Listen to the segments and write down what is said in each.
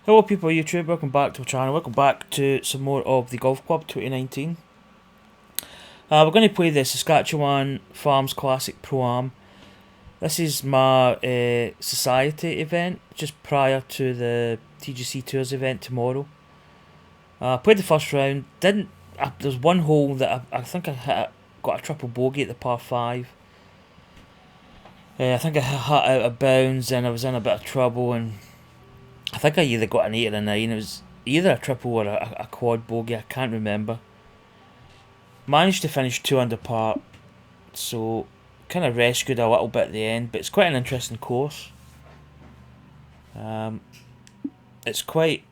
Hello people of YouTube, welcome back to the channel, welcome back to some more of the Golf Club 2019. We're going to play the Saskachewan Farms Classic Pro-Am. This is my society event, just prior to the TGC Tours event tomorrow. I played the first round, there's one hole that I think got a triple bogey at the par 5. I think I hit out of bounds and I was in a bit of trouble, and I think I either got an 8 or a 9. It was either a triple or a quad bogey, I can't remember. Managed to finish 2 under par, so kind of rescued a little bit at the end, but it's quite an interesting course. It's quite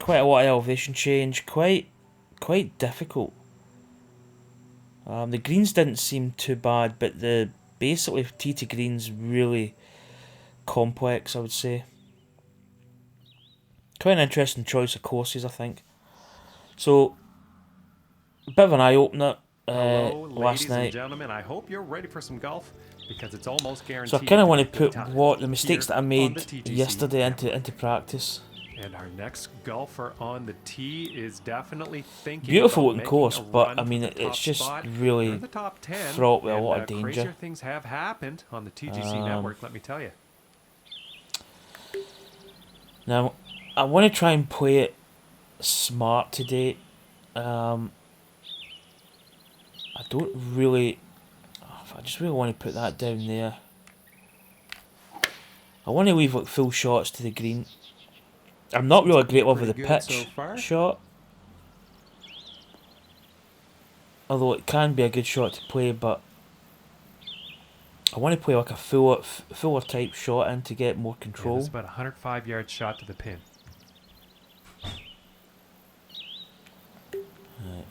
a lot of elevation change, quite difficult. The greens didn't seem too bad, but the basically tee to greens really complex, I would say. Quite an interesting choice of courses, I think. So, a bit of an eye-opener last night. Gentlemen, I hope you're ready for some golf because it's almost guaranteed. So I kind of want to put the mistakes that I made yesterday into practice. And our next golfer on the tee is definitely thinking beautiful about looking course, but I mean it's just really fraught with a lot of danger. Crazier things have happened on the TGC network, let me tell you. Now, I want to try and play it smart today. I don't really. I just really want to put that down there. I want to leave like full shots to the green. I'm not really a great love of the pitch shot, although it can be a good shot to play. But I want to play like a fuller type shot in to get more control. Yeah, it's about a 105-yard shot to the pin. Right.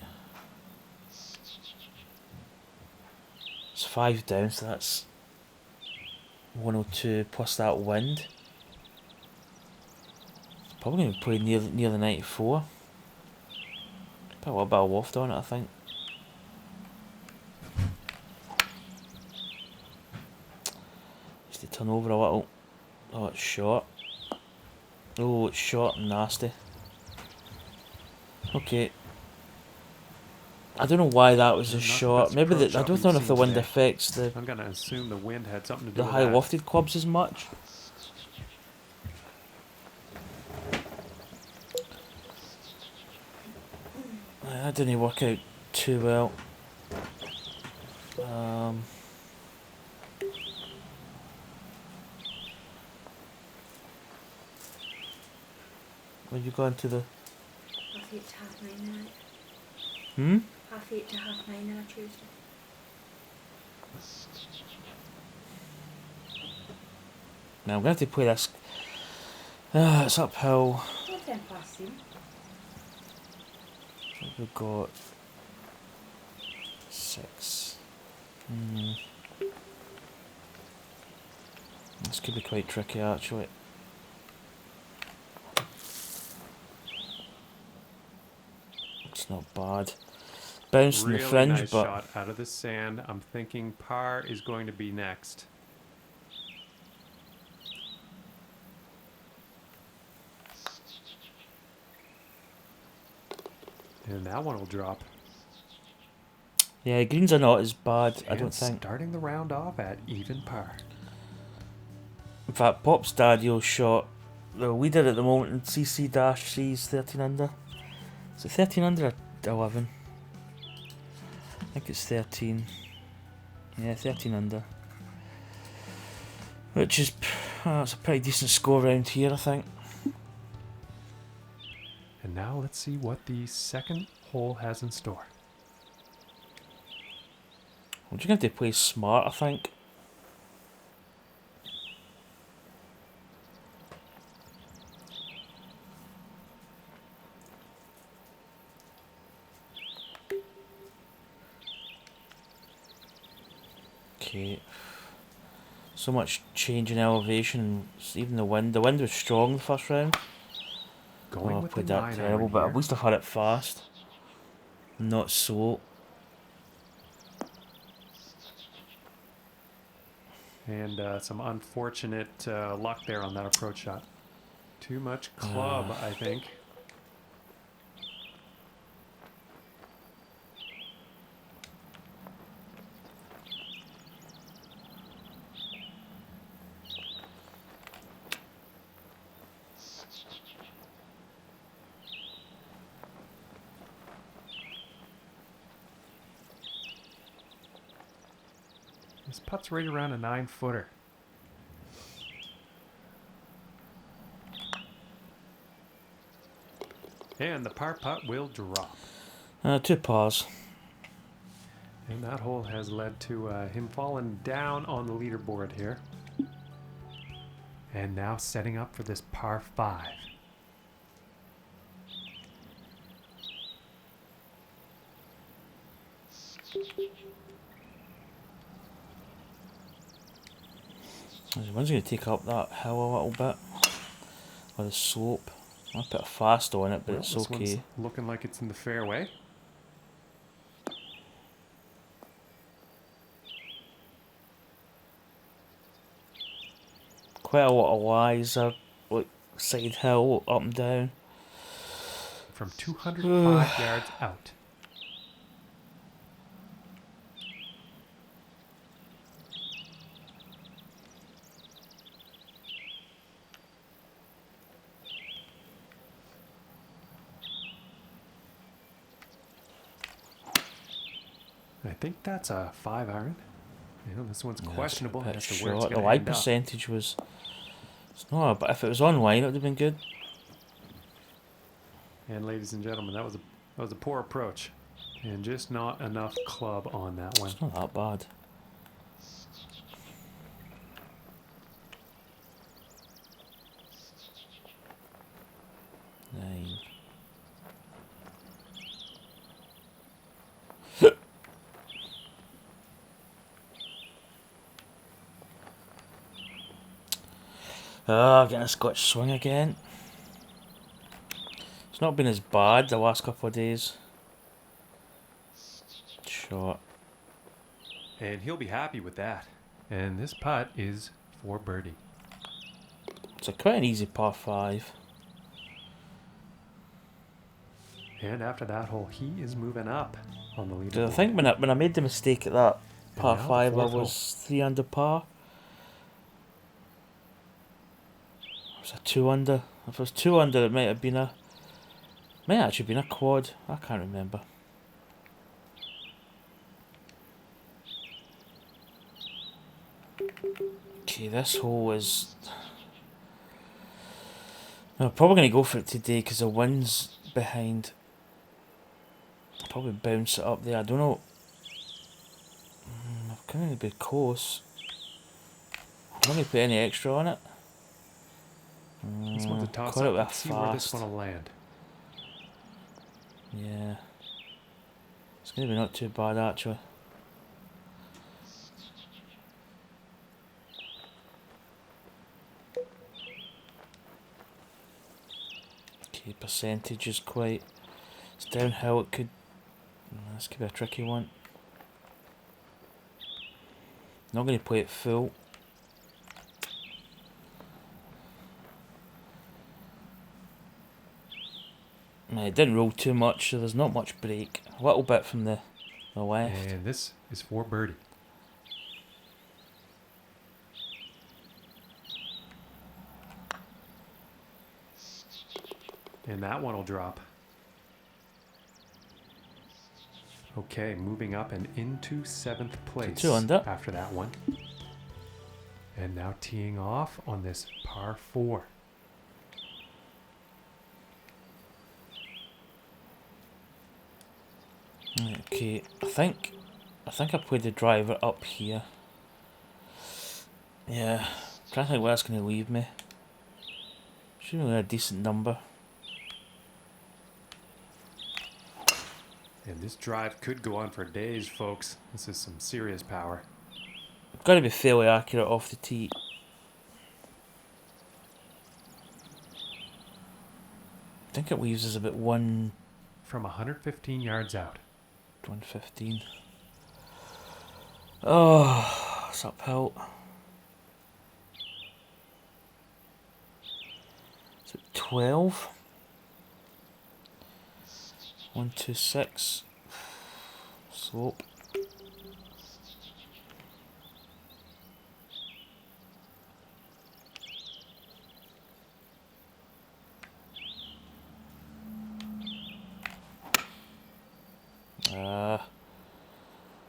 It's 5 down, so that's 102 plus that wind. Probably going to play near the 94. Put a little bit of loft on it, I think. Just to turn over a little. Oh, it's short. Oh, it's short and nasty. Okay. I don't know why that was a short. Maybe I don't know if the wind affects the. I'm gonna assume the wind had something to do with high lofted clubs as much. That didn't work out too well. When you go into the. 8:30 to 9:30. 8:30 to 9:30 on Tuesday. Now I'm going to have to play this. It's uphill. We've got 6. This could be quite tricky actually. It's not bad. Bouncing really the fringe, nice but shot out of the sand. I'm thinking par is going to be next. And that one will drop. Yeah, greens are not as bad, and I don't think. Starting the round off at even par. In fact, Pop's Daddy shot the leader at the moment in CC-C's 13 under. Is it 13 under or 11? I think it's 13. Yeah, 13 under. Which is, that's a pretty decent score around here, I think. And now let's see what the second hole has in store. I'm just going to play smart, I think. Okay. So much change in elevation, even the wind. The wind was strong the first round. Going I played that terrible, but at least I've had it fast. Not slow. And some unfortunate luck there on that approach shot. Too much club, I think. This putt's right around a 9-footer. And the par putt will drop. 2 pars. And that hole has led to him falling down on the leaderboard here. And now setting up for this par 5. One's going to take up that hill a little bit. Or the slope. I'll put a fast on it, but Well, it's this okay. one's looking like it's in the fairway. Quite a lot of lies are like side hill, up and down. From 205 yards out. I think that's a 5-iron. You know, this one's questionable Bit as to where it's short. going The to line end up. percentage was... It's not, but if it was online, it would have been good. And ladies and gentlemen, that was a poor approach, and just not enough club on that one. It's not that bad. Nine. Getting a Scotch swing again. It's not been as bad the last couple of days. Shot. And he'll be happy with that. And this putt is for birdie. It's quite an easy par 5. And after that hole, he is moving up on the leaderboard. Because I think when I made the mistake at that par now the 5, I fourth was 3 under par. It was a 2 under. If it was 2 under, it might have been might actually been a quad. I can't remember. Okay, this hole is... I'm probably going to go for it today because the wind's behind. I'll probably bounce it up there. I don't know. I'm going to be close. I'm not going to put any extra on it. This one's a toss Caught it up. with a Let's see where this fast. one will land. Yeah. It's going to be not too bad actually. Okay, percentage is quite... It's downhill, it could... This could be a tricky one. Not going to play it full. It didn't roll too much, so there's not much break. A little bit from the left. And this is for birdie. And that one will drop. Okay, moving up and into 7th place 2 under. after that one. And now teeing off on this par 4. Okay, I think I played the driver up here. Yeah, trying to think where that's going to leave me. Should be a decent number. And this drive could go on for days, folks. This is some serious power. Got to be fairly accurate off the tee. I think it leaves us about From 115 yards out. 115. Oh, it's uphill. Is it 12. 126. Slope.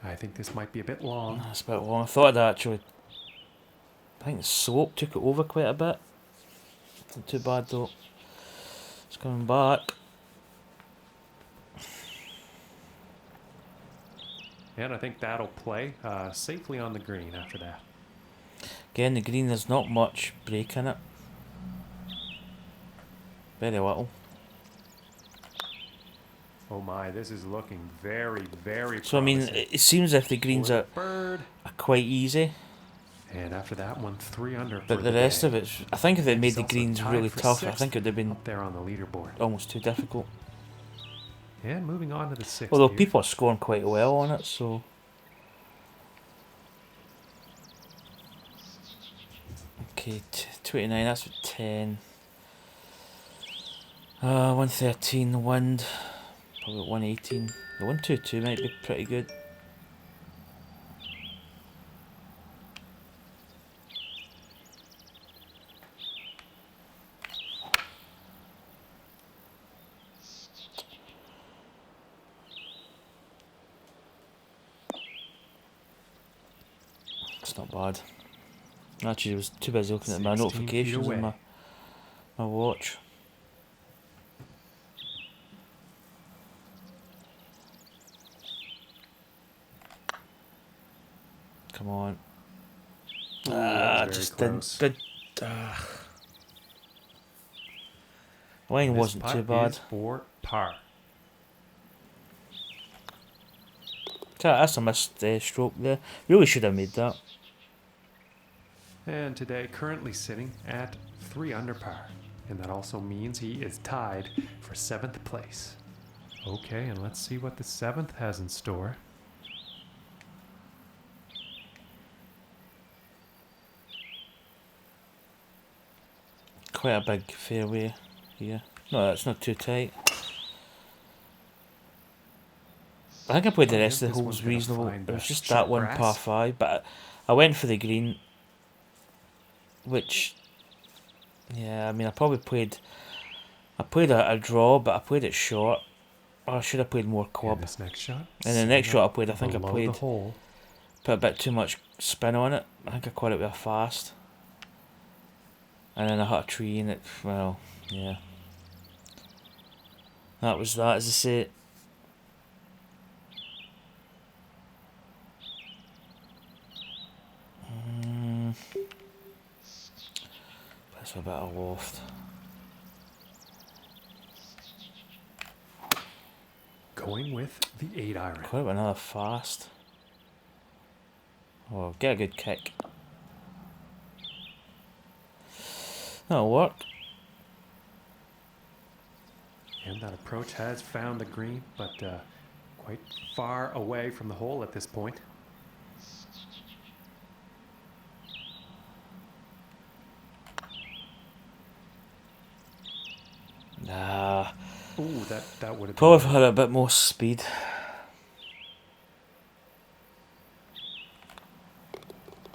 I think this might be a bit long. That's a bit long. I thought I'd actually. I think the slope took it over quite a bit. Not too bad though. It's coming back. And I think that'll play safely on the green after that. Again, the green, there's not much break in it. Very little. Oh my, this is looking very, very So I mean, promising. it seems as if the greens For are the bird. quite easy. And after that one, 3 under for But the rest day. of it, I think if they made He's the also greens tied really for tough, I sixth think it would have been up there on the leaderboard. almost too difficult. And moving on to the 6th. Although here. people are scoring quite well on it, so. Okay, 29, that's 10. 113, the wind, probably 118. The 122 might be pretty good. It's not bad. Actually, I was too busy looking at my 16 feet notifications on away. my watch. Come on. Ooh, that was Just very close. didn't. Line This wasn't putt too bad. is for par. That's a missed stroke there. Really should have made that. And today, currently sitting at 3 under par. And that also means he is tied for 7th place. Okay, and let's see what the 7th has in store. Quite a big fairway here. No, that's not too tight. I think I played the Oh, rest yeah, of the this holes one's gonna reasonable. find It was the just short that one grass. par 5, but I went for the green, which, yeah, I mean, I played a draw, but I played it short. Or I should have played more And club. this next shot. And the next shot I sitting played, I think I below played, the hole. put a bit too much spin on it. I think I caught it with a fast. And then I hit a tree and it, well, yeah. That was that, as I say. That's a bit of loft. Going with the 8 iron. Quite another fast. Oh, get a good kick. That'll work. And that approach has found the green, but quite far away from the hole at this point. Nah. Ooh, that would have Probably if I had a bit more speed.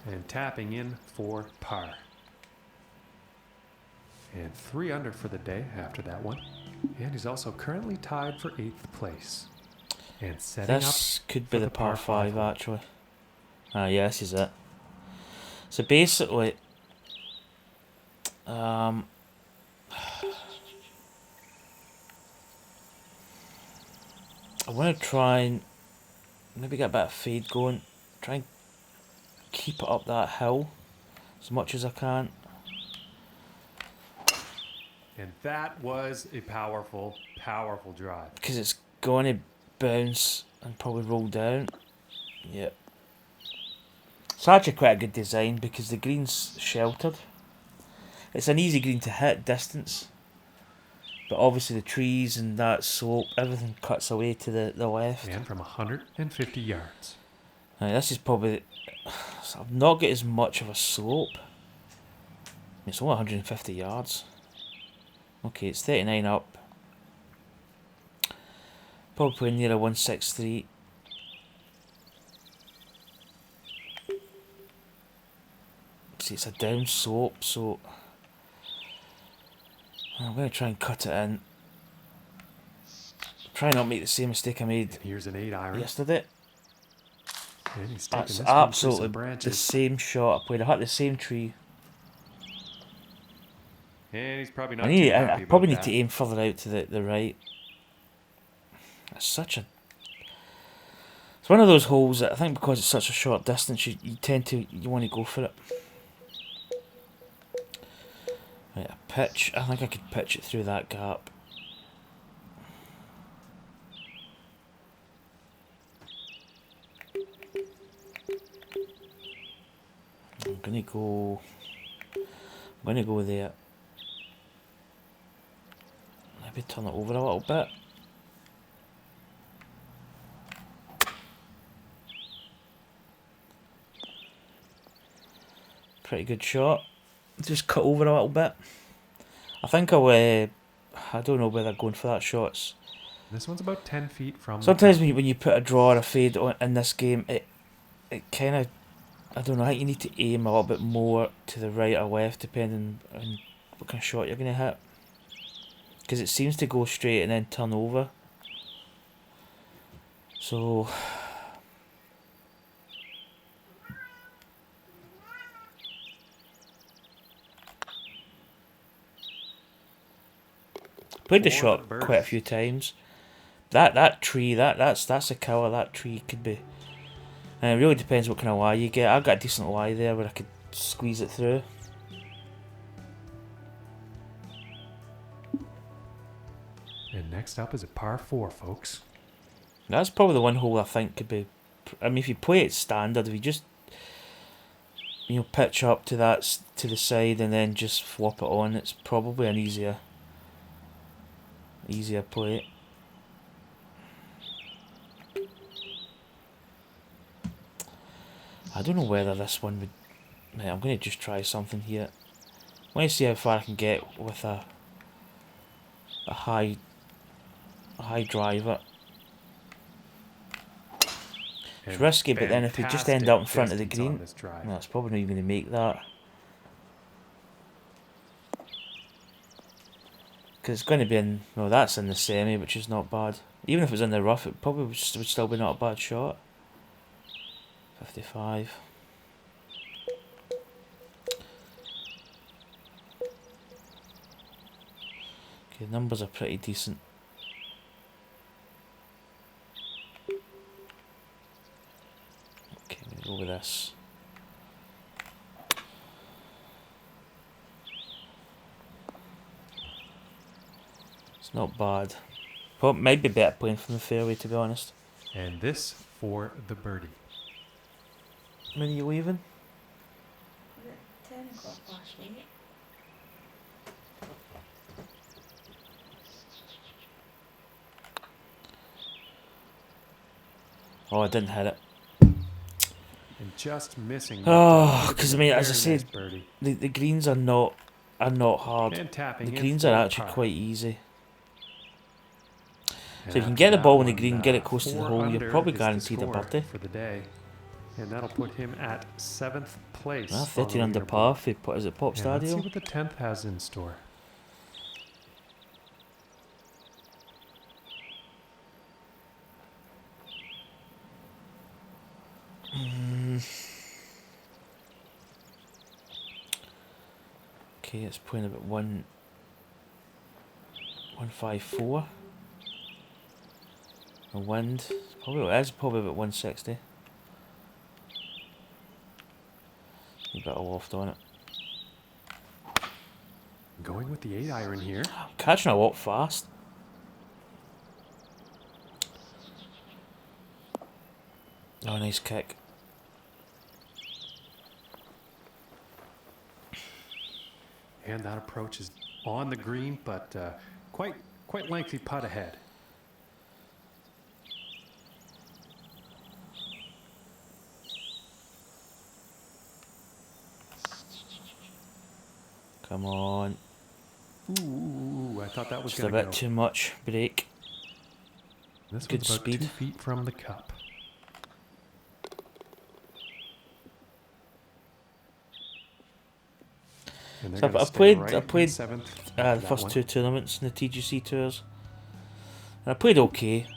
And tapping in for par. And 3 under for the day after that one. And he's also currently tied for 8th place. And setting This up could be for the par 5 hole. actually. Ah, yeah, this is it. So basically, I want to try and maybe get a bit of fade going. Try and keep it up that hill as much as I can. And that was a powerful, powerful drive. Because it's going to bounce and probably roll down. Yep. It's actually quite a good design because the green's sheltered. It's an easy green to hit distance. But obviously the trees and that slope, everything cuts away to the left. And from 150 yards. Now, this is probably... I've not got as much of a slope. It's only 150 yards. Okay, it's 39 up. Probably near a 163. See, it's a down slope, so I'm going to try and cut it in. Try not to make the same mistake I made And here's an 8-iron. yesterday. And he's taking That's this one through absolutely some the branches. same shot I played. I hit the same tree. And he's probably not too happy I probably about need that. to aim further out to the right. It's such a... It's one of those holes that I think because it's such a short distance, you tend to... You want to go for it. Right, a pitch. I think I could pitch it through that gap. I'm gonna go there. Maybe turn it over a little bit. Pretty good shot. Just cut over a little bit. I think I don't know whether going for that shot's... This one's about 10 feet from Sometimes the when you put a draw or a fade in this game, it kind of... I don't know, I think you need to aim a little bit more to the right or left depending on what kind of shot you're going to hit. Because it seems to go straight and then turn over. So... Played the shot quite a few times. That tree, that's a killer. That tree could be... And it really depends what kind of lie you get. I've got a decent lie there where I could squeeze it through. And next up is a par 4, folks. That's probably the one hole I think could be... I mean, if you play it standard, if you just... You know, pitch up to the side and then just flop it on, it's probably an easier play. I don't know whether this one would... Mate, I'm going to just try something here. I want to see how far I can get with a high driver. It's risky, but then if we just end up in front of the green, no, it's probably not even going to make that. Because it's going to be in... No, that's in the semi, which is not bad. Even if it was in the rough, it probably would still be not a bad shot. 55. Okay, the numbers are pretty decent. Okay, I'm going to go with this. It's not bad. Probably might be better playing from the fairway, to be honest. And this for the birdie. When are you leaving? At 10 o'clock last night. Oh, I didn't hit it. And just missing. Oh, because I mean, as I Very said, nice birdie. the greens are not hard. And tapping The in greens for are the actually par. quite easy. And So if you can after get the that ball in the one, green, get it close to the 4 hole, you're under probably is the guaranteed a score birdie. for the day. And that'll put him at 7th place. Well, on 13 the under leaderboard. par for, is it Pop And let's see Stadio? what the 10th has in store. Okay, it's playing about 154. The wind, it's probably about 160. A bit of loft on it. Going with the 8-iron here. Catching a lot fast. Oh, nice kick. And that approach is on the green, but quite lengthy putt ahead. Come on. Ooh, I thought that was Just a going to bit go. too much break. This Good one's about speed. 2 feet from the cup. And they're So going to I stay played right I in played 7th the after that first one. 2 tournaments in the TGC tours. And I played okay.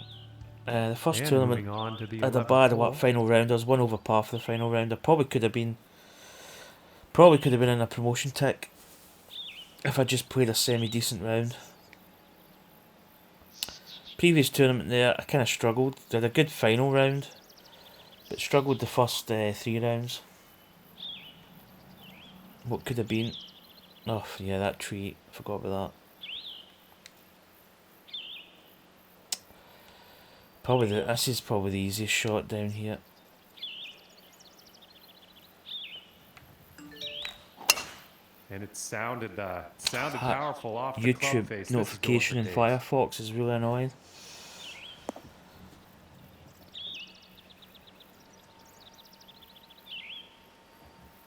The first And tournament moving on to the I had a 11th bad hole. final round. I was 1 over par for the final round. I probably could have been in a promotion tick if I just played a semi decent round. Previous tournament there, I kind of struggled. I had a good final round, but struggled the first 3 rounds. What could have been? Oh yeah, that tree. Forgot about that. This is probably the easiest shot down here. And it sounded powerful off the club YouTube face. notification in This is going for Firefox is really annoying.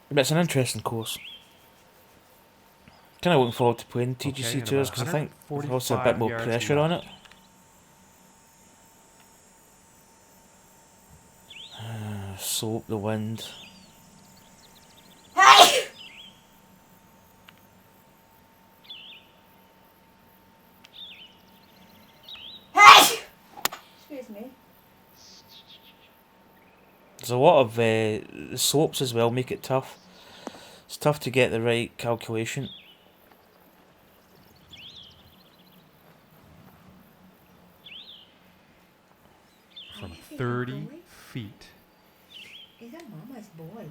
But it's an interesting course. Kind of looking forward to playing TGC Okay, and tours about because I think there's also a 145 bit more yards pressure on it. left. Slope, the wind. Excuse me. There's a lot of the slopes as well make it tough. It's tough to get the right calculation. From Hi, is he a 30 boy? feet. He's a mama's boy.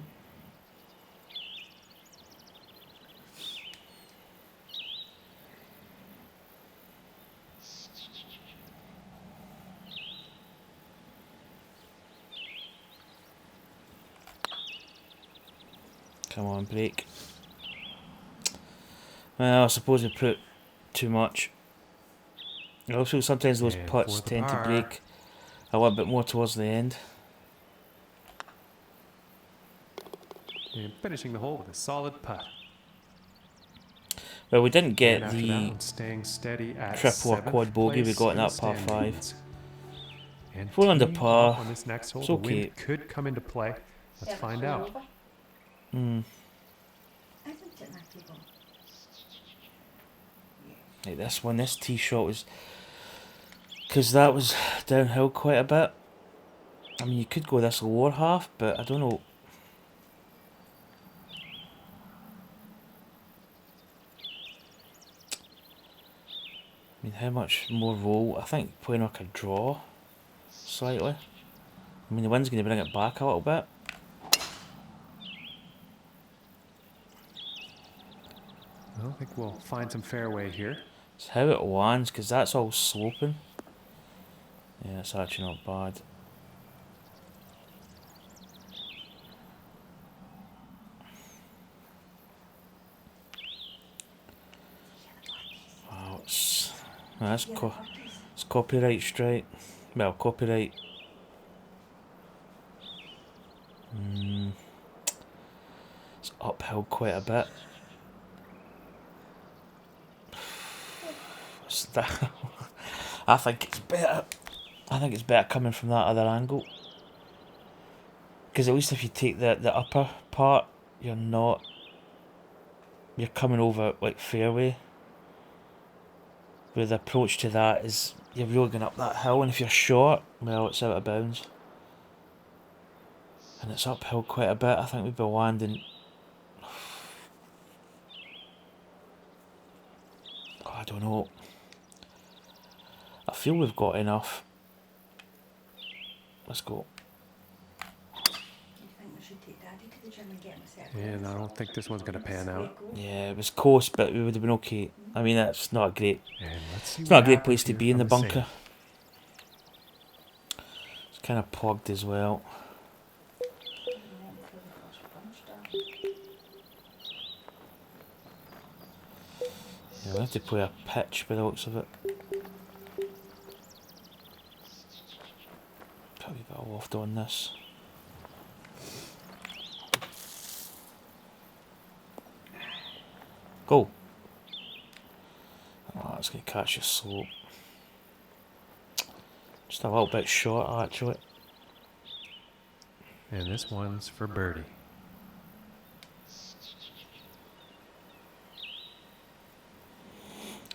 Come on, break. Well, I suppose we put too much. Also, sometimes those And putts for the tend to par. break a little bit more towards the end. And finishing the hole with a solid putt. Well, we didn't And get after that the one, staying steady at triple or 7th quad bogey we place got in the that par 5. standings. And 4 under teeing par. off on this next hole, It's the okay. wind could come into play. Let's find out. Hmm. Isn't it, my people? Like this one, this tee shot was... Because that was downhill quite a bit. I mean, you could go this lower half, but I don't know. I mean, how much more roll? I think playing like a draw, slightly. I mean, the wind's going to bring it back a little bit. I think we'll find some fairway here. It's how it lands, because that's all sloping. Yeah, it's actually not bad. Wow, it's copyright strike. Well, copyright. It's uphill quite a bit. What's that? I think it's better. I think it's better coming from that other angle. Because at least if you take the upper part, you're coming over like fairway. Where the approach to that is you're really going up that hill, and if you're short, well, it's out of bounds. And it's uphill quite a bit. I think we'd be landing. Oh, I don't know. I feel we've got enough. Let's go. Do you think we should take Daddy to the gym and get him a set? And I don't think this one's going to pan out. Yeah, it was close, but we would have been okay. I mean, it's not a great. And let's see It's what not a great happens place to here be in from the the bunker. save. It's kind of plugged as well. Yeah, we have to play a pitch by the looks of it. Got a wee bit of loft on this. Go. That's going to catch a slope. Just a little bit short, actually. And this one's for birdie.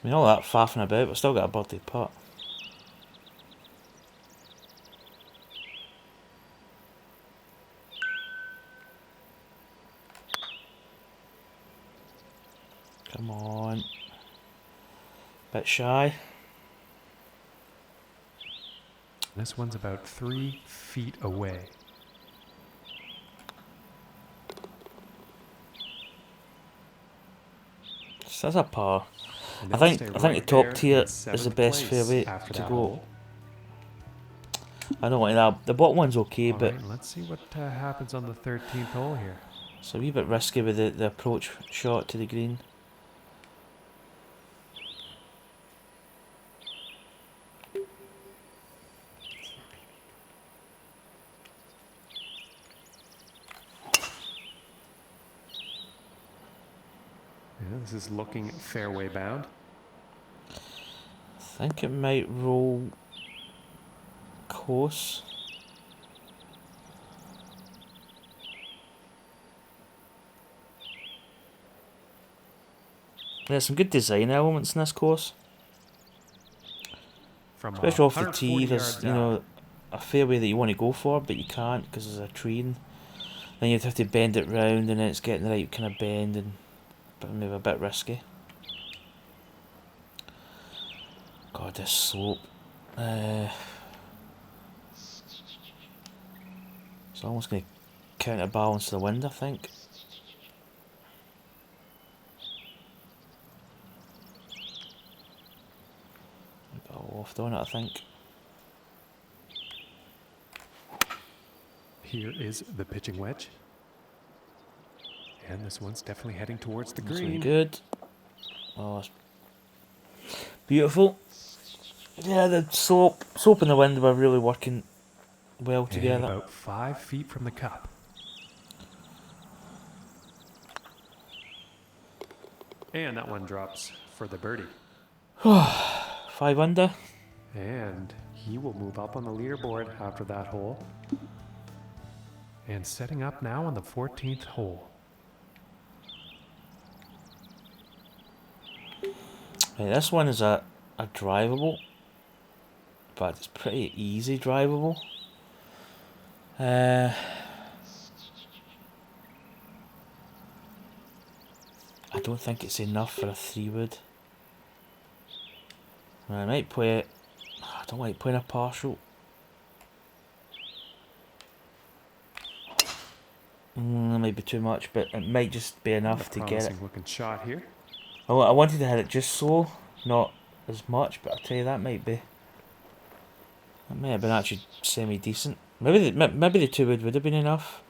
I mean, all that faffing about, but still got a birdie putt. Come on. Bit shy. This one's about 3 feet away. So that's a par. And I they'll think stay the right top there tier in is the 7th best place fairway after to that go. hole. I don't like that. The bottom one's okay, All but right, let's see what happens on the 13th hole here. it's a wee bit risky with the approach shot to the green. Yeah, this is looking fairway bound. I think it might roll close. There's some good design elements in this course. From Especially off the 140 tee, there's, yards you out. know, a fairway that you want to go for, but you can't because there's a tree. And then you'd have to bend it round, and then it's getting the right kind of bend, and maybe a bit risky. God, this slope. It's almost going to counterbalance the wind, I think. A bit of loft on it, I think. Here is the pitching wedge. And this one's definitely heading towards the That's green. good. Oh, it's beautiful. Yeah, the slope and the wind were really working well And together. about 5 feet from the cup. And that one drops for the birdie. 5 under. And he will move up on the leaderboard after that hole. And setting up now on the 14th hole. Right, this one is a drivable, but it's pretty easy drivable. I don't think it's enough for a 3-wood. I might play it. I don't like playing a partial. That might be too much, but it might just be enough to get it. Promising looking shot here. I wanted to hit it just so, not as much, but I'll tell you that may have been actually semi-decent. Maybe the 2-wood would have been enough.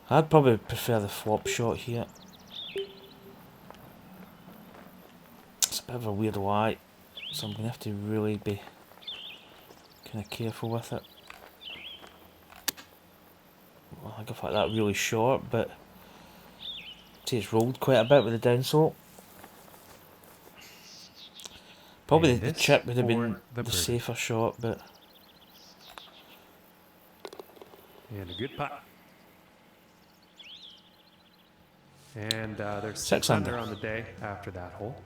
I'd probably prefer the flop shot here. It's a bit of a weird lie, so I'm going to have to really be kind of careful with it. Well, I go for that really short, but see, it's rolled quite a bit with the downslope. Probably And the this chip would have for been the the birdie. safer shot, but And a good putt. And there's 6 6 under under on the day after that hole.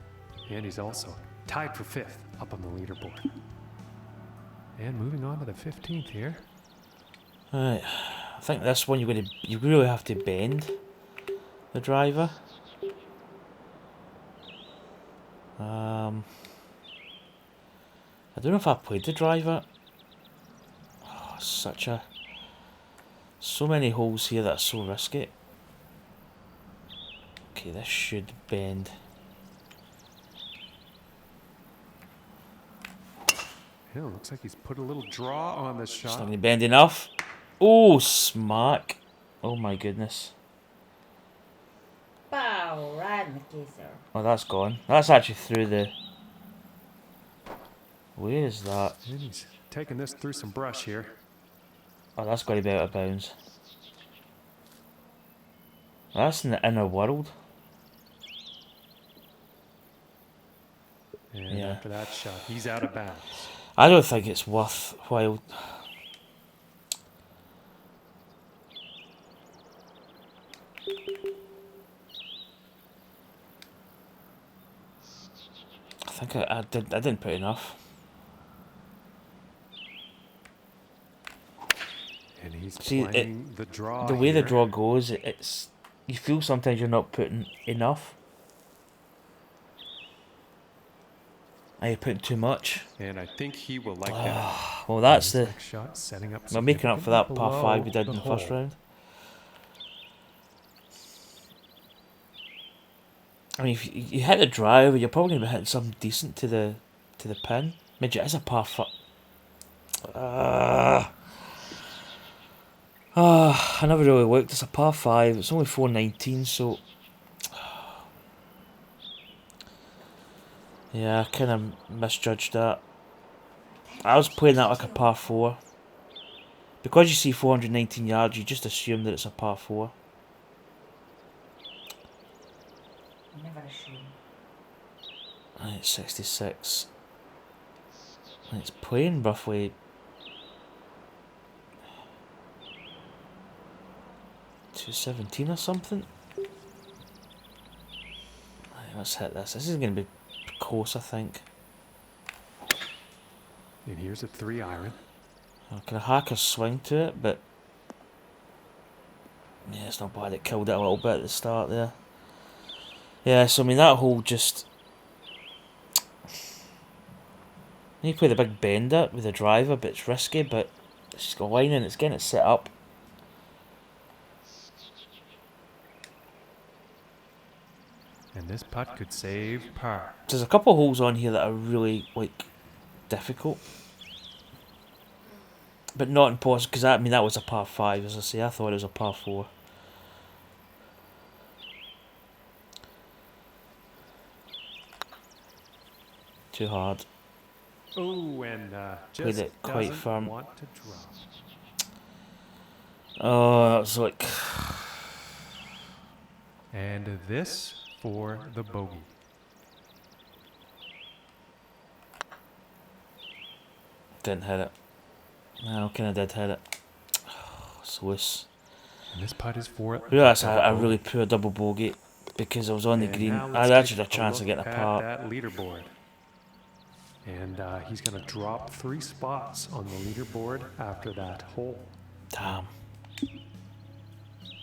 And he's also tied for 5th up on the leaderboard. And moving on to the 15th here. right. I think this one you really have to bend the driver. I don't know if I played the driver. Oh, so many holes here that are so risky. Okay, this should bend. Yeah, looks like he's put a little draw on this It's not shot. going to bend enough. Oh, smack. Oh my goodness. Bow, right in the kisser. Oh, that's gone. That's actually through the Where is that? And he's taking this through some brush here. Oh, that's got to be out of bounds. That's in the inner world. And Yeah. after that shot, he's out of bounds. I don't think it's worthwhile. I think I didn't put enough. And he's See, playing the draw The way the here. draw goes, it's you feel sometimes you're not putting enough. Are you putting too much? And I think he will like that. Well, that's His the. next shot setting up We're making up for that par significantly 5 we did below in the the first hole. round. I mean, if you hit the driver, you're probably going to be hitting something decent to the pin. Midget, it's a par 5. I never really looked. It's a par 5. It's only 419, so. Yeah, I kind of misjudged that. I was playing that like a par 4. Because you see 419 yards, you just assume that it's a par 4. Never assume. And it's 66. And it's playing roughly 217 or something. Right, let's hit this. This is going to be close, I think. And here's a 3-iron. I can hack a swing to it, but yeah, it's not bad. It killed it a little bit at the start there. Yeah, so I mean that hole just. You play the big bender with the driver, but it's risky. But it's just got a line in. It's getting it set up. And this putt could save par. There's a couple of holes on here that are really like difficult. But not impossible, because I mean that was a par 5, as I say. I thought it was a par 4. Too hard. Oh, and Played just it quite doesn't firm. want to drop. Oh, that was like. And this for the bogey. Didn't hit it. No, kind of did hit it. Oh, it's loose. And this putt is for it. Realised I had a really poor double bogey because I was on the green. I had actually a chance of getting a par. That leaderboard. And he's going to drop 3 spots on the leaderboard after that hole. Damn.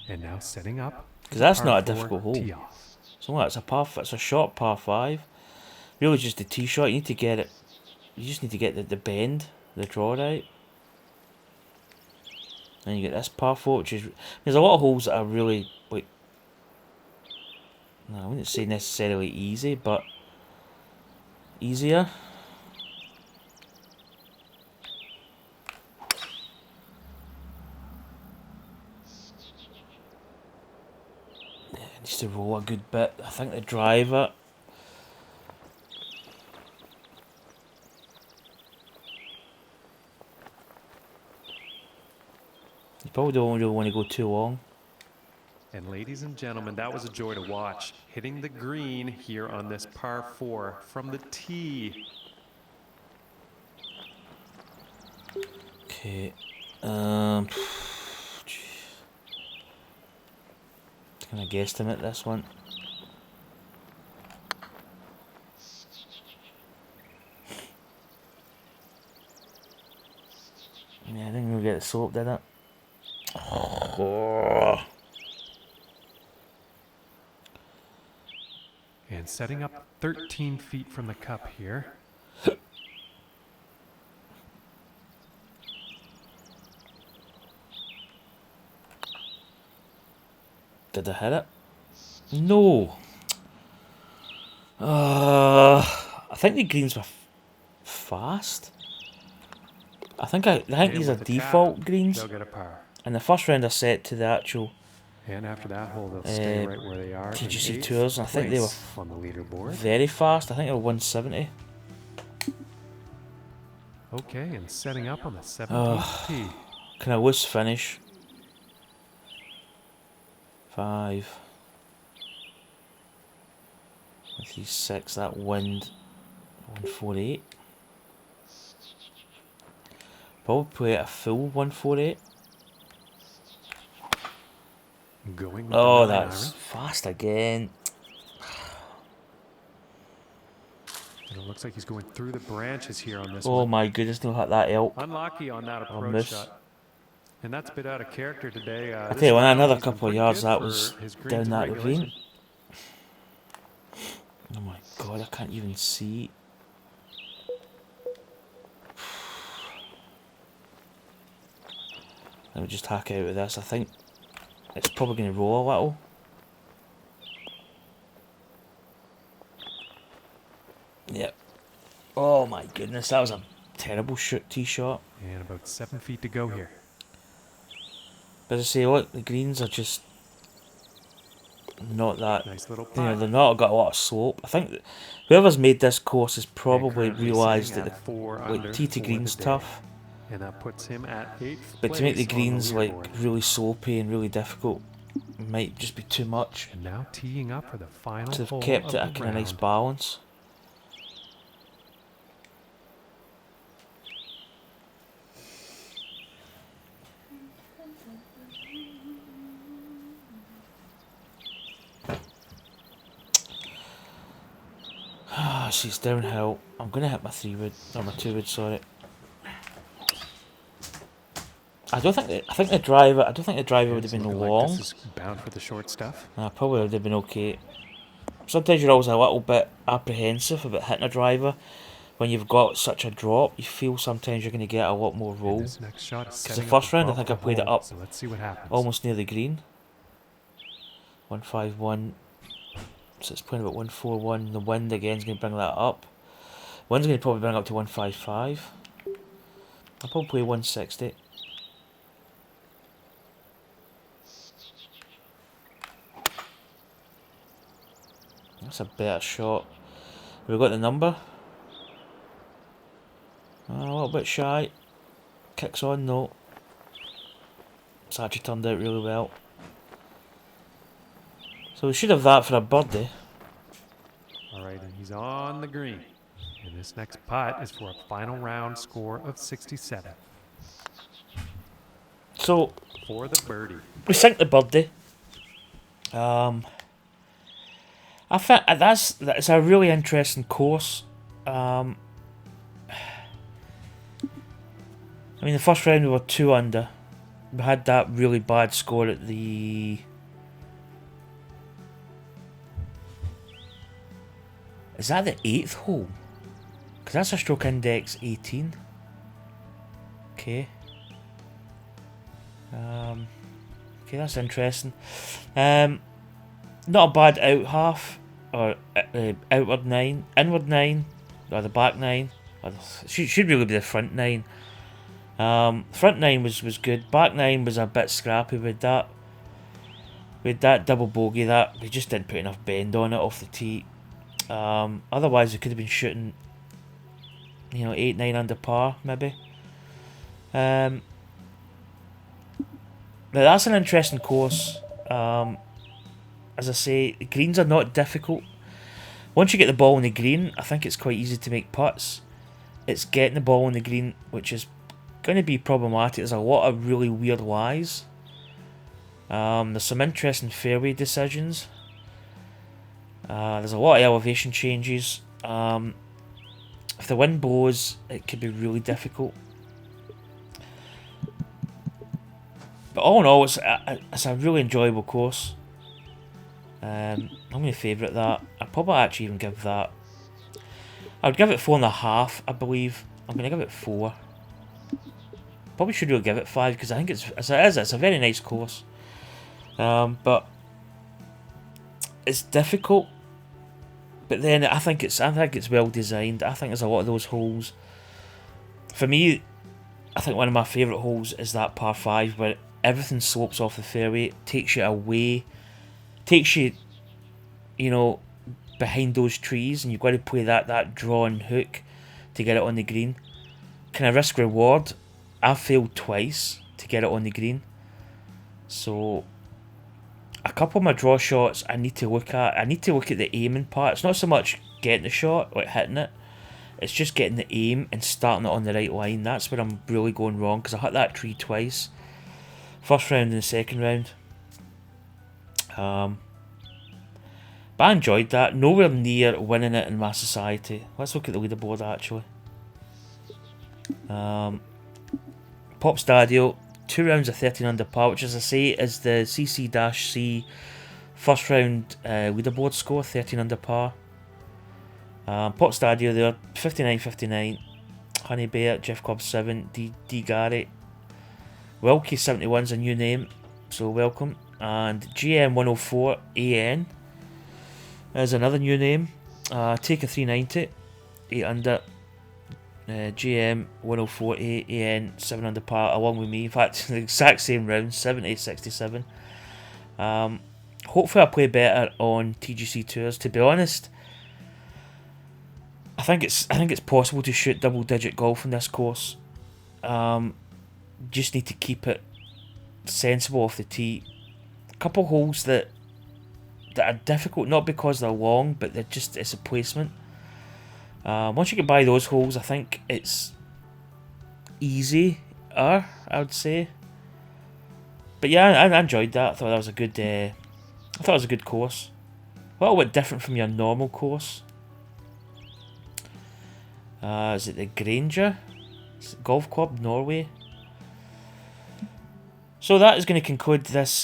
And now setting up. Because that's par not a 4 difficult hole. tee off. So it's a par. It's a short par 5. Really, just the tee shot. You need to get it. You just need to get the bend, the draw right. And you get this par 4, which is. There's a lot of holes that are really like. No, I wouldn't say necessarily easy, but easier. Yeah, it needs to roll a good bit. I think the driver. You probably don't really want to go too long. And ladies and gentlemen, that was a joy to watch. Hitting the green here on this par 4 from the tee. Okay. Can I guesstimate this one? Yeah, I think we'll get the soap, did it? Oh. And setting up 13 feet from the cup here. Did I hit it? No. I think the greens were fast. I think And these are with the default tap, greens. They'll get a par. And the first round I set to the actual And after that hole, they'll stay right where they are. in TGC 8th tours. And I think they were place on the leaderboard. very fast. I think they were 170. Okay, and setting up on the 17th tee. Can I loose finish? 5. 3-6. That wind. 148. Probably play at a full 148. Going with Oh, the 9 that's iron. fast again. And it looks like he's going through the branches here on this Oh one. my goodness, no hit that elk. Unlucky on that Or approach miss. shot. And that's a bit out of character today. I This tell you what, round, another he's been couple of pretty yards good that for was his greens down in that regulation. ravine. Oh my god, I can't even see. Let me just hack out of this. I think it's probably going to roll a little. Yep. Oh my goodness, that was a terrible tee shot. And about 7 feet to go here. But as I say, look, the greens are just not that. Nice little You know, putt. they're not got a lot of slope. I think that whoever's made this course has And probably currently realised sitting that at 4 the under tee to for green's the day. tough. And that puts him at 8th But to make the place on greens like leaderboard. really soapy and really difficult might just be too much. And now teeing up for the final So hole they've kept of it a the kind of nice round. balance. Ah, she's downhill. I'm gonna hit my 3-wood or my 2-wood. Sorry. I think the driver. I don't think the driver would have been Looking long. like this is bound for the short stuff. Probably would have been okay. Sometimes you're always a little bit apprehensive about hitting a driver when you've got such a drop. You feel sometimes you're going to get a lot more And roll. this next shot is Because the setting first up round, I above think I the played it hole, up so let's see what happens. almost near the green. 151. So it's playing about 141. The wind again is going to bring that up. Wind's going to probably bring it up to 155. I'll probably play 160. That's a better shot. Have we got the number? A little bit shy. Kicks on, no. It's actually turned out really well. So we should have that for a birdie. Alright, and he's on the green. And this next putt is for a final round score of 67. So For the birdie. we sink the birdie. I think that's a really interesting course. I mean, the first round we were 2 under. We had that really bad score at the. Is that the 8th hole? Because that's a stroke index 18. Okay. Okay, that's interesting. Not a bad out half, or outward 9, inward 9, or the back 9. Or should really be the front 9. Front 9 was good. Back 9 was a bit scrappy with that. With that double bogey, that we just didn't put enough bend on it off the tee. Otherwise, we could have been shooting, 8, 9 under par maybe. Now that's an interesting course. As I say, the greens are not difficult. Once you get the ball in the green, I think it's quite easy to make putts. It's getting the ball in the green, which is going to be problematic. There's a lot of really weird lies. There's some interesting fairway decisions. There's a lot of elevation changes. If the wind blows, it could be really difficult. But all in all, it's a really enjoyable course. I'm going to favourite that. I'd probably actually even give that. I would give it 4.5, I believe. I'm going to give it 4. Probably should really give it 5 because I think it's a very nice course. But it's difficult. But then I think it's well designed. I think there's a lot of those holes. For me, I think one of my favourite holes is that par 5 where everything slopes off the fairway, takes you away, takes you, behind those trees, and you've got to play that drawn hook to get it on the green. kind of risk reward, I've failed twice to get it on the green. So a couple of my draw shots I need to look at. I need to look at the aiming part. It's not so much getting the shot, like hitting it. It's just getting the aim and starting it on the right line. That's where I'm really going wrong, because I hit that tree twice. First round and the second round. But I enjoyed that. Nowhere near winning it in my society. Let's look at the leaderboard actually. Pop Stadio, 2 rounds of 13 under par, which as I say is the CC-C first round leaderboard score, 13 under par. Pop Stadio there, 59-59. Honey Bear, Jeff Cobb 7, D Gary. Wilkie 71's a new name, so welcome. And GM 104 AN is another new name. Take a 390, 8 under. GM 104 AN 7 under par along with me. In fact, the exact same round, 70-67. Hopefully I play better on TGC tours. To be honest, I think it's possible to shoot double digit golf in this course. Just need to keep it sensible off the tee. A couple holes that are difficult, not because they're long, but it's a placement. Once you get by those holes, I think it's easier, I would say. But yeah, I enjoyed that. I thought that was a good. I thought it was a good course. A little bit different from your normal course. Is it the Granger Golf Club, Norway? So that is going to conclude this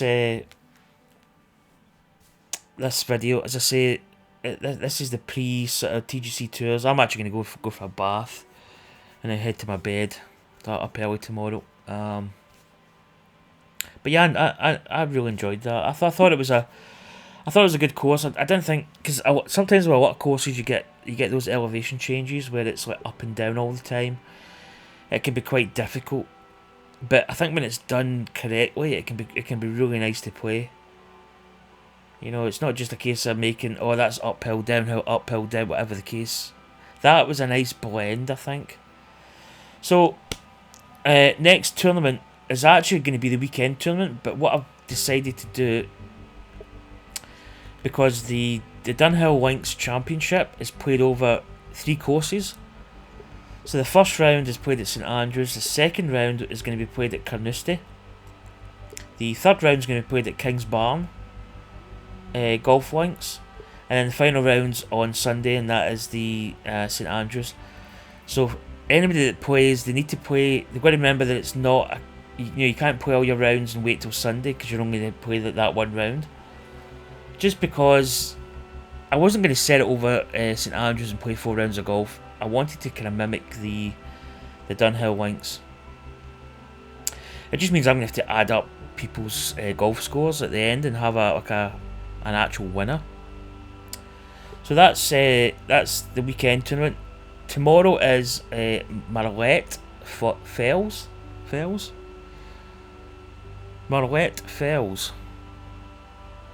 this video. As I say, this is the pre sort of TGC tours. I'm actually going to go for a bath and then head to my bed. Start up early tomorrow. But yeah, I really enjoyed that. I thought it was a good course. I didn't think, because sometimes with a lot of courses you get those elevation changes where it's like up and down all the time. It can be quite difficult. But I think when it's done correctly, it can be really nice to play. You know, it's not just a case of making, oh, that's uphill, downhill, whatever the case. That was a nice blend, I think. So, next tournament is actually going to be the weekend tournament, but what I've decided to do, because the Dunhill Links Championship is played over 3 courses. So the first round is played at St Andrews, the second round is going to be played at Carnoustie, the third round is going to be played at Kingsbarn Golf Links, and then the final round's on Sunday, and that is the St Andrews. So anybody that plays, they've got to remember that it's not you can't play all your rounds and wait till Sunday, because you're only going to play that one round. Just because I wasn't going to set it over St Andrews and play 4 rounds of golf. I wanted to kind of mimic the Dunhill Links. It just means I'm going to have to add up people's golf scores at the end and have an actual winner. So that's the weekend tournament. Tomorrow is Marlette Fells. Marlette Fells.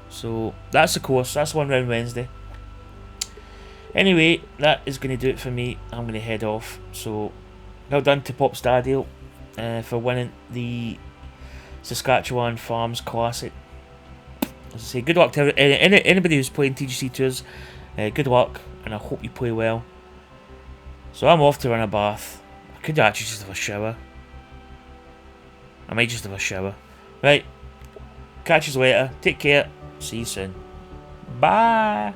So that's the course. That's 1 round Wednesday. Anyway, that is going to do it for me. I'm going to head off. So, well done to Pop Stadio for winning the Saskachewan Farms Classic. As I say, good luck to anybody who's playing TGC Tours. Good luck, and I hope you play well. So I'm off to run a bath. I could actually just have a shower. I might just have a shower. Right, catch you later. Take care. See you soon. Bye.